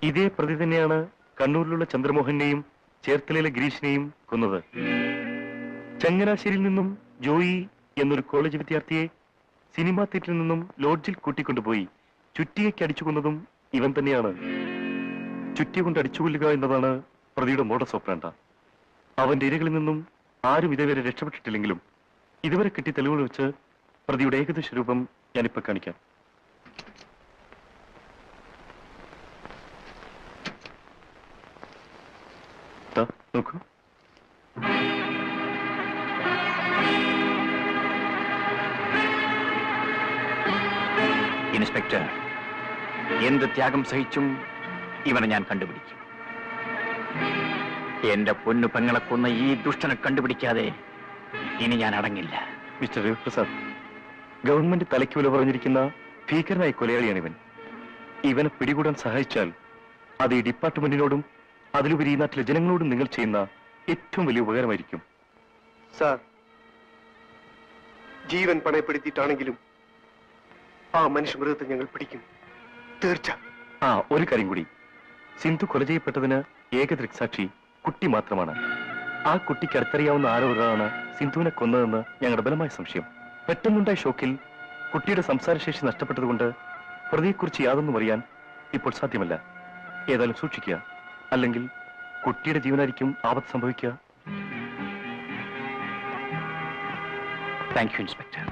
ഇതേ പ്രതി തന്നെയാണ് കണ്ണൂരിലുള്ള ചന്ദ്രമോഹനെയും ചേർത്തലയിലെ ഗിരീഷിനെയും കൊന്നത്. ചങ്ങനാശ്ശേരിയിൽ നിന്നും ജോയി എന്നൊരു കോളേജ് വിദ്യാർത്ഥിയെ സിനിമാ തിയേറ്ററിൽ നിന്നും ലോഡ്ജിൽ കൂട്ടിക്കൊണ്ടുപോയി ചുറ്റികയ്ക്ക് അടിച്ചു കൊന്നതും ഇവൻ തന്നെയാണ്. ചുറ്റി കൊണ്ട് അടിച്ചുകൊല്ലുക എന്നതാണ് പ്രതിയുടെ മോഡസ് ഓപ്പറാണ്ട. അവന്റെ ഇരകളിൽ നിന്നും ആരും ഇതേവരെ രക്ഷപ്പെട്ടിട്ടില്ലെങ്കിലും ഇതുവരെ കിട്ടിയ തെളിവുകൾ വെച്ച് പ്രതിയുടെ ഏകദേശ രൂപം ഞാനിപ്പോ കാണിക്കാം. നോക്കൂ. ഇൻസ്പെക്ടർ, എന്ത് ത്യാഗം സഹിച്ചും ഇവനെ ഞാൻ കണ്ടുപിടിക്കും. എന്റെ പൊന്നു പെങ്ങളെ കൊന്ന ഈ ദുഷ്ടനെ കണ്ടുപിടിക്കാതെ ഇനി ഞാൻ അടങ്ങില്ല. മിസ്റ്റർ രവിപ്രസാദ്, ഗവൺമെന്റ് തലയ്ക്ക് വില പറഞ്ഞിരിക്കുന്ന ഭീകരനായ കൊലയാളിയാണിവൻ. ഇവനെ പിടികൂടാൻ സഹായിച്ചാൽ അത് ഈ ഡിപ്പാർട്ട്മെന്റിനോടും അതിലുപരി ഈ നാട്ടിലെ ജനങ്ങളോടും നിങ്ങൾ ചെയ്യുന്ന ഏറ്റവും വലിയ ഉപകാരമായിരിക്കും. സാർ, ജീവൻ പണയപ്പെടുത്തിയിട്ടാണെങ്കിലും ആ മനുഷ്യമൃഗത്തെ ഞങ്ങൾ പിടിക്കും, തീർച്ച. ഒരു കാര്യം കൂടി, സിന്ധു കൊല ചെയ്യപ്പെട്ടതിന് ഏക ദൃക്സാക്ഷി കുട്ടി മാത്രമാണ്. ആ കുട്ടിക്ക് അടുത്തറിയാവുന്ന ആരോ ഒരാളാണ് സിന്ധുവിനെ കൊന്നതെന്ന് ഞങ്ങളുടെ ബലമായ സംശയം. പെട്ടെന്നുണ്ടായ ഷോക്കിൽ കുട്ടിയുടെ സംസാരശേഷി നഷ്ടപ്പെട്ടതുകൊണ്ട് പ്രതിയെക്കുറിച്ച് യാതൊന്നും അറിയാൻ ഇപ്പോൾ സാധ്യമല്ല. ഏതായാലും സൂക്ഷിക്കുക, അല്ലെങ്കിൽ കുട്ടിയുടെ ജീവനായിരിക്കും ആപത്ത് സംഭവിക്കുക. Thank you inspector.